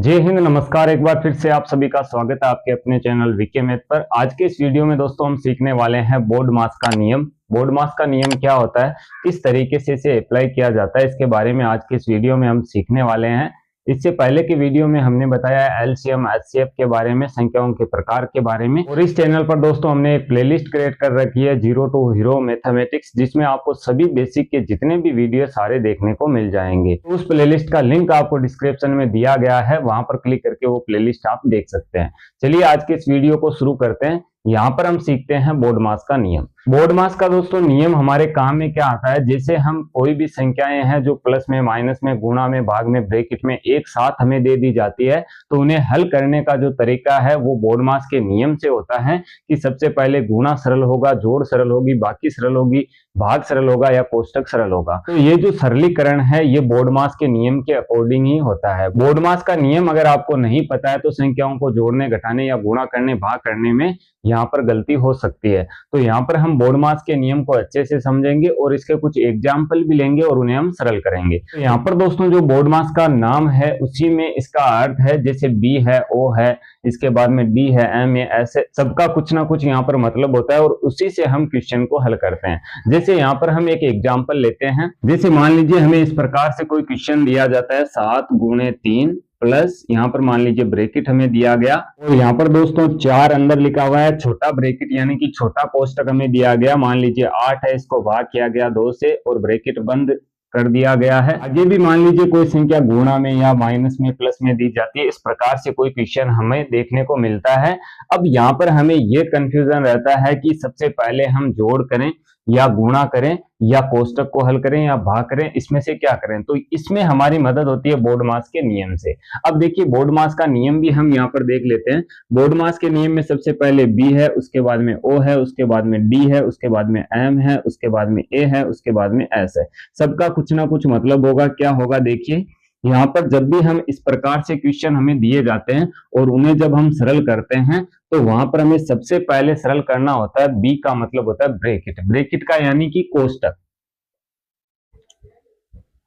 जय हिंद, नमस्कार। एक बार फिर से आप सभी का स्वागत है आपके अपने चैनल वीके मैथ पर। आज के इस वीडियो में दोस्तों हम सीखने वाले हैं बोर्ड मास का नियम। बोर्ड मास का नियम क्या होता है, किस तरीके से इसे अप्लाई किया जाता है, इसके बारे में आज के इस वीडियो में हम सीखने वाले हैं। इससे पहले के वीडियो में हमने बताया एलसीएम एचसीएफ के बारे में, संख्याओं के प्रकार के बारे में। और इस चैनल पर दोस्तों हमने एक प्लेलिस्ट क्रिएट कर रखी है जीरो टू हीरो मैथमेटिक्स, जिसमें आपको सभी बेसिक के जितने भी वीडियो सारे देखने को मिल जाएंगे। तो उस प्लेलिस्ट का लिंक आपको डिस्क्रिप्शन में दिया गया है, वहां पर क्लिक करके वो प्लेलिस्ट आप देख सकते हैं। चलिए आज के इस वीडियो को शुरू करते हैं। यहाँ पर हम सीखते हैं बोर्ड मास का नियम। बोर्ड मास का दोस्तों नियम हमारे काम में क्या आता है, जैसे हम कोई भी संख्याएं हैं जो प्लस में, माइनस में, गुणा में, भाग में, ब्रैकेट में एक साथ हमें दे दी जाती है, तो उन्हें हल करने का जो तरीका है वो बोर्ड मास के नियम से होता है कि सबसे पहले गुणा सरल होगा, जोड़ सरल होगी, बाकी सरल होगी, भाग सरल होगा या कोष्टक सरल होगा। तो ये जो सरलीकरण है ये बोर्ड मास के नियम के अकॉर्डिंग ही होता है। बोर्ड मास का नियम अगर आपको नहीं पता है तो संख्याओं को जोड़ने, घटाने या गुणा करने, भाग करने में यहाँ पर गलती हो सकती है। तो यहाँ पर हम बोर्ड मास के नियम को अच्छे से समझेंगे और इसके कुछ एग्जाम्पल भी लेंगे और उन्हें हम सरल करेंगे। तो यहाँ पर दोस्तों जो बोर्ड मास का नाम है उसी में इसका अर्थ है, जैसे बी है, ओ है, इसके बाद में डी है, एम है, ऐसे सबका कुछ ना कुछ यहाँ पर मतलब होता है और उसी से हम क्वेश्चन को हल करते हैं। जैसे यहाँ पर हम एक एग्जाम्पल लेते हैं। जैसे मान लीजिए हमें इस प्रकार से कोई क्वेश्चन दिया जाता है 7 गुणे 3 प्लस यहाँ पर मान लीजिए ब्रैकेट हमें दिया गया और यहाँ पर दोस्तों 4 अंदर लिखा हुआ है, छोटा ब्रैकेट यानी कि छोटा कोष्टक हमें दिया गया। मान लीजिए 8 है, इसको भाग किया गया 2 से और ब्रैकेट बंद कर दिया गया है। आगे भी मान लीजिए कोई संख्या गुणा में या माइनस में, प्लस में दी जाती है। इस प्रकार से कोई क्वेश्चन हमें देखने को मिलता है। अब यहाँ पर हमें ये कंफ्यूजन रहता है कि सबसे पहले हम जोड़ करें या गुणा करें या कोष्टक को हल करें या भाग करें, इसमें से क्या करें। तो इसमें हमारी मदद होती है बोर्ड मास के नियम से। अब देखिए बोर्ड मास का नियम भी हम यहाँ पर देख लेते हैं। बोर्ड मास के नियम में सबसे पहले बी है, उसके बाद में ओ है, उसके बाद में डी है, उसके बाद में एम है, उसके बाद में ए है, उसके बाद में एस है। सबका कुछ ना कुछ मतलब होगा। क्या होगा देखिए, यहाँ पर जब भी हम इस प्रकार से क्वेश्चन हमें दिए जाते हैं और उन्हें जब हम सरल करते हैं तो वहां पर हमें सबसे पहले सरल करना होता है, बी का मतलब होता है ब्रैकेट, ब्रैकेट का यानी कि कोष्टक।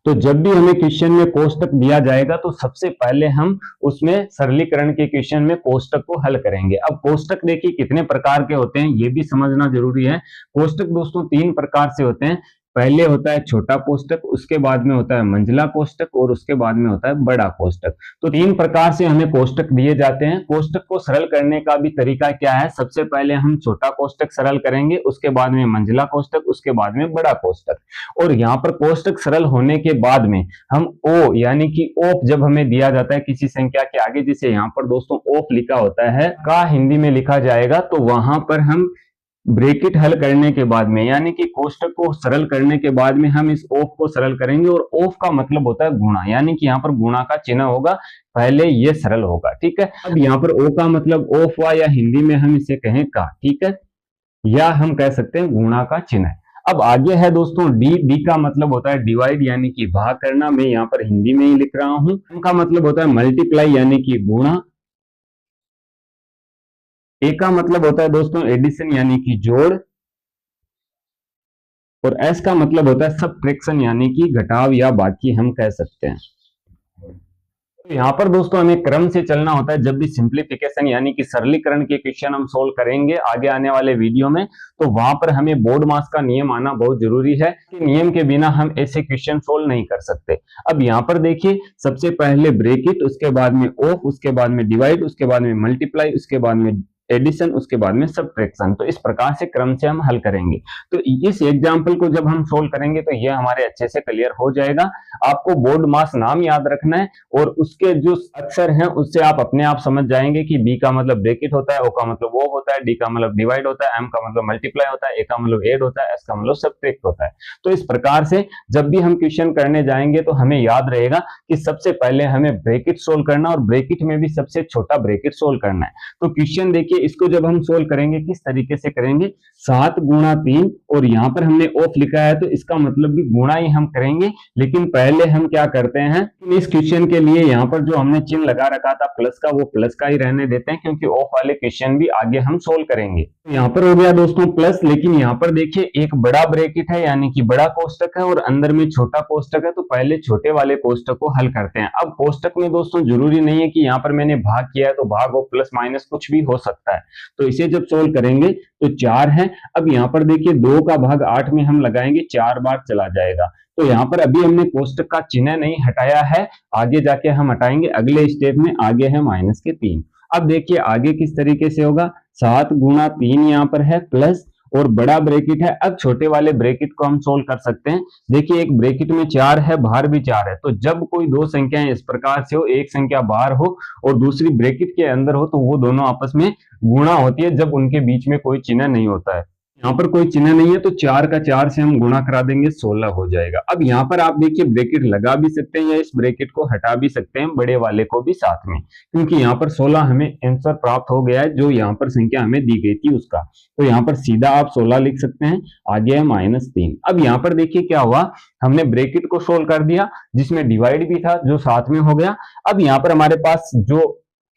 तो जब भी हमें क्वेश्चन में कोष्टक दिया जाएगा तो सबसे पहले हम उसमें सरलीकरण के क्वेश्चन में कोष्टक को हल करेंगे। अब कोष्टक देखिए कितने प्रकार के होते हैं ये भी समझना जरूरी है। कोष्टक दोस्तों 3 प्रकार से होते हैं। पहले होता है छोटा कोष्टक, उसके बाद में होता है मंझला कोष्टक और उसके बाद में होता है बड़ा कोष्टक। तो 3 प्रकार से हमें कोष्टक दिए जाते हैं। कोष्टक को सरल करने का भी तरीका क्या है, सबसे पहले हम छोटा कोष्टक सरल करेंगे, उसके बाद में मंझला कोष्टक, उसके बाद में बड़ा कोष्टक। और यहाँ पर कोष्टक सरल होने के बाद में हम ओ यानी कि ऑफ जब हमें दिया जाता है किसी संख्या के आगे, जिसे यहाँ पर दोस्तों ऑफ लिखा होता है, का हिंदी में लिखा जाएगा, तो वहां पर हम ब्रैकेट हल करने के बाद में यानी कि कोष्टक को सरल करने के बाद में हम इस ऑफ को सरल करेंगे। और ऑफ का मतलब होता है गुणा, यानी कि यहाँ पर गुणा का चिन्ह होगा, पहले ये सरल होगा। ठीक है। अब यहाँ पर ओ का मतलब ऑफ हुआ या हिंदी में हम इसे कहें का, ठीक है, या हम कह सकते हैं गुणा का चिन्ह। अब आगे है दोस्तों डी। डी का मतलब होता है डिवाइड यानी कि भाग करना, मैं यहाँ पर हिंदी में ही लिख रहा हूं। एम का मतलब होता है मल्टीप्लाई यानी कि गुणा। ए का मतलब होता है दोस्तों एडिशन यानी कि जोड़। और एस का मतलब होता है सबट्रैक्शन यानी कि घटाव या बाकी हम कह सकते हैं। तो यहाँ पर दोस्तों हमें क्रम से चलना होता है जब भी सिंप्लीफिकेशन यानी कि सरलीकरण के क्वेश्चन हम सोल्व करेंगे आगे आने वाले वीडियो में, तो वहां पर हमें बोर्ड मास का नियम आना बहुत जरूरी है कि नियम के बिना हम ऐसे क्वेश्चन सोल्व नहीं कर सकते। अब यहाँ पर देखिए सबसे पहले ब्रैकेट, उसके बाद में ऑफ, उसके बाद में डिवाइड, उसके बाद में मल्टीप्लाई, उसके बाद में एडिशन, उसके बाद में सबट्रैक्शन। तो इस प्रकार से क्रम से हम हल करेंगे। तो इस एग्जाम्पल को जब हम सोल्व करेंगे तो ये हमारे अच्छे से क्लियर हो जाएगा। आपको बोर्ड मास नाम याद रखना है और उसके जो अक्षर हैं उससे आप अपने आप समझ जाएंगे कि बी का मतलब ब्रैकेट होता है, ओ का मतलब वो होता है, डी का मतलब डिवाइड होता है, एम का मतलब मल्टीप्लाई होता है, ए का मतलब एड होता है, एस का मतलब सबट्रैक्ट होता है। तो इस प्रकार से जब भी हम क्वेश्चन करने जाएंगे तो हमें याद रहेगा कि सबसे पहले हमें ब्रैकेट सोल्व करना और ब्रैकेट में भी सबसे छोटा ब्रैकेट सोल्व करना है। तो क्वेश्चन देखिए इसको जब हम सोल्व करेंगे किस तरीके से करेंगे, 7 गुणा 3, और यहाँ पर हमने ऑफ लिखा है तो इसका मतलब भी गुणा ही हम करेंगे। लेकिन पहले हम क्या करते हैं, इस क्वेश्चन के लिए यहाँ पर जो हमने चिन्ह लगा रखा था प्लस का, वो प्लस का ही रहने देते हैं, क्योंकि ऑफ वाले क्वेश्चन भी आगे हम सोल्व करेंगे। तो यहाँ पर हो गया दोस्तों प्लस, लेकिन यहाँ पर देखिए एक बड़ा ब्रैकेट है यानी कि बड़ा कोष्टक है और अंदर में छोटा कोष्टक है, तो पहले छोटे वाले कोष्टक को हल करते हैं। अब कोष्टक में दोस्तों जरूरी नहीं है कि यहाँ पर मैंने भाग किया है तो भाग और प्लस माइनस कुछ भी हो सकता है। तो इसे जब सोल्व करेंगे तो 4 है। अब यहाँ पर देखिए 2 का भाग 8 में हम लगाएंगे, 4 बार चला जाएगा। तो यहाँ पर अभी हमने कोष्टक का चिन्ह नहीं हटाया है, आगे जाके हम हटाएंगे अगले स्टेप में। आगे है माइनस के 3। अब देखिए आगे किस तरीके से होगा, 7 गुणा 3 यहाँ पर है प्लस, और बड़ा ब्रैकेट है। अब छोटे वाले ब्रैकेट को हम सोल्व कर सकते हैं। देखिए एक ब्रैकेट में 4 है, बाहर भी 4 है, तो जब कोई दो संख्याएं इस प्रकार से हो, एक संख्या बाहर हो और दूसरी ब्रैकेट के अंदर हो, तो वो दोनों आपस में गुणा होती है जब उनके बीच में कोई चिन्ह नहीं होता है। यहाँ पर कोई चिन्ह नहीं है तो 4 का 4 से हम गुणा करा देंगे, 16 हो जाएगा। अब यहाँ पर आप देखिए ब्रैकेट लगा भी सकते हैं या इस ब्रैकेट को हटा भी सकते हैं, बड़े वाले को भी साथ में, क्योंकि यहाँ पर 16 हमें आंसर प्राप्त हो गया है जो यहाँ पर संख्या हमें दी गई थी उसका। तो यहाँ पर सीधा आप 16 लिख सकते हैं। आगे है -3। अब यहाँ पर देखिए क्या हुआ, हमने ब्रैकेट को सोल्व कर दिया जिसमें डिवाइड भी था जो साथ में हो गया। अब यहाँ पर हमारे पास जो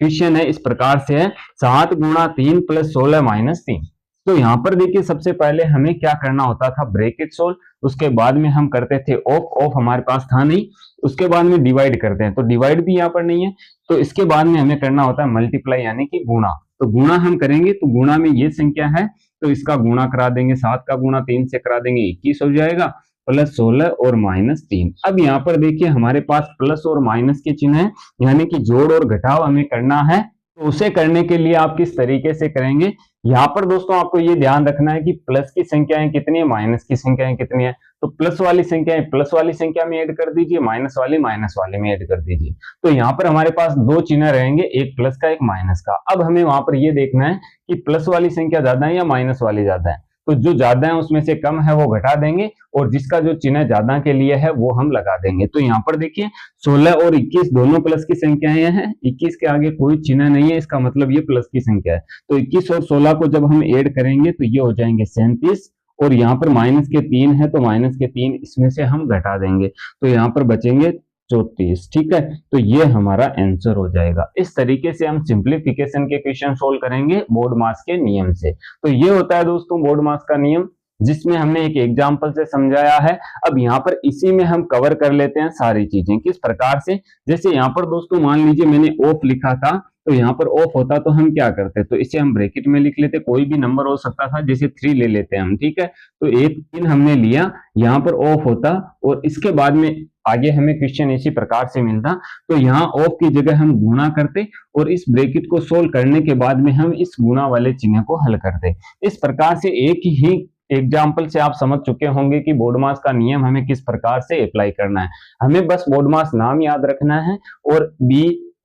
क्वेश्चन है इस प्रकार से है, 7 गुणा 3 प्लस 16 -3। तो यहाँ पर देखिए सबसे पहले हमें क्या करना होता था, ब्रैकेट सोल्व, उसके बाद में हम करते थे ऑफ हमारे पास था नहीं, उसके बाद में डिवाइड करते हैं, तो डिवाइड भी यहाँ पर नहीं है, तो इसके बाद में हमें करना होता है मल्टीप्लाई यानी कि गुणा। तो गुणा हम करेंगे, तो गुणा में ये संख्या है तो इसका गुणा करा देंगे, 7 का गुणा 3 से करा देंगे 21 हो जाएगा, प्लस 16 और -3। अब यहाँ पर देखिए हमारे पास प्लस और माइनस के चिन्ह है, यानी कि जोड़ और घटाव हमें करना है। तो उसे करने के लिए आप किस तरीके से करेंगे, यहाँ पर दोस्तों आपको ये ध्यान रखना है कि प्लस की संख्याएं कितनी है, माइनस की संख्याएं कितनी है। तो प्लस वाली संख्याएं प्लस वाली संख्या में ऐड कर दीजिए, माइनस वाली माइनस वाले में ऐड कर दीजिए। तो यहाँ पर हमारे पास दो चिन्ह रहेंगे, एक प्लस का एक माइनस का। अब हमें वहां पर ये देखना है कि प्लस वाली संख्या ज्यादा है या माइनस वाली ज्यादा है। तो जो ज्यादा है उसमें से कम है वो घटा देंगे, और जिसका जो चिन्ह ज्यादा के लिए है वो हम लगा देंगे। तो यहाँ पर देखिए 16 और 21 दोनों प्लस की संख्याएं हैं, 21 के आगे कोई चिन्ह नहीं है, इसका मतलब ये प्लस की संख्या है। तो 21 और 16 को जब हम ऐड करेंगे तो ये हो जाएंगे 37, और यहाँ पर माइनस के 3 है तो माइनस के 3 इसमें से हम घटा देंगे, तो यहाँ पर बचेंगे 34। ठीक है, तो ये हमारा आंसर हो जाएगा। इस तरीके से हम सिंप्लीफिकेशन के क्वेश्चन सोल्व करेंगे बोर्ड मास के नियम से। तो ये होता है दोस्तों बोर्ड मास का नियम, जिसमें हमने एक एग्जाम्पल से समझाया है। अब यहाँ पर इसी में हम कवर कर लेते हैं सारी चीजें, किस प्रकार से। जैसे यहाँ पर दोस्तों मान लीजिए मैंने ऑफ लिखा था, तो यहाँ पर ऑफ होता तो हम क्या करते, तो इसे हम ब्रैकेट में लिख लेते, कोई भी नंबर हो सकता था, जैसे 3 ले लेते हैं हम। ठीक है, तो एक 3 हमने लिया, यहाँ पर ऑफ होता, और इसके बाद में आगे हमें क्वेश्चन इसी प्रकार से मिलता, तो यहाँ ऑफ की जगह हम गुणा करते, और इस ब्रैकेट को सोल्व करने के बाद में हम इस गुणा वाले चिन्ह को हल करते। इस प्रकार से एक ही एग्जाम्पल से आप समझ चुके होंगे कि बोर्ड मास का नियम हमें किस प्रकार से अप्लाई करना है। हमें बस बोर्ड मास नाम याद रखना है, और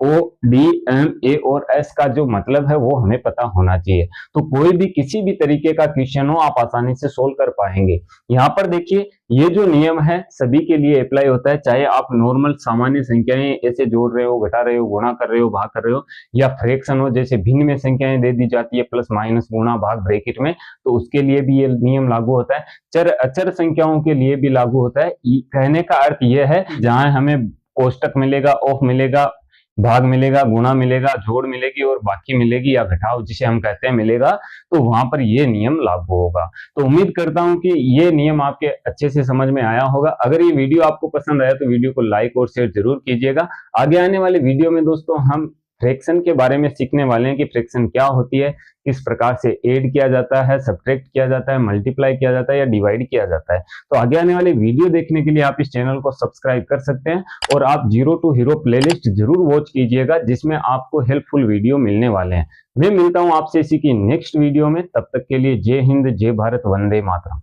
BODMA और S का जो मतलब है वो हमें पता होना चाहिए। तो कोई भी किसी भी तरीके का क्वेश्चन हो आप आसानी से सोल्व कर पाएंगे। यहाँ पर देखिए ये जो नियम है सभी के लिए अप्लाई होता है, चाहे आप नॉर्मल सामान्य संख्याएं ऐसे जोड़ रहे हो, घटा रहे हो, गुणा कर रहे हो, भाग कर रहे हो, या फ्रैक्शन हो, जैसे भिन्न में संख्याएं दे दी जाती है, प्लस माइनस गुणा भाग ब्रैकेट में, तो उसके लिए भी ये नियम लागू होता है। चर अचर संख्याओं के लिए भी लागू होता है। कहने का अर्थ यह है जहां हमें कोष्टक मिलेगा, ऑफ मिलेगा, भाग मिलेगा, गुणा मिलेगा, जोड़ मिलेगी और बाकी मिलेगी या घटाव जिसे हम कहते हैं मिलेगा, तो वहां पर ये नियम लागू होगा। तो उम्मीद करता हूं कि ये नियम आपके अच्छे से समझ में आया होगा। अगर ये वीडियो आपको पसंद आया तो वीडियो को लाइक और शेयर जरूर कीजिएगा। आगे आने वाले वीडियो में दोस्तों हम फ्रैक्शन के बारे में सीखने वाले हैं कि फ्रैक्शन क्या होती है, किस प्रकार से ऐड किया जाता है, सब्ट्रैक्ट किया जाता है, मल्टीप्लाई किया जाता है या डिवाइड किया जाता है। तो आगे आने वाले वीडियो देखने के लिए आप इस चैनल को सब्सक्राइब कर सकते हैं, और आप जीरो टू हीरो प्लेलिस्ट जरूर वॉच कीजिएगा, जिसमें आपको हेल्पफुल वीडियो मिलने वाले हैं। मैं मिलता हूं आपसे इसी की नेक्स्ट वीडियो में, तब तक के लिए जय हिंद, जय भारत, वंदे मातरम।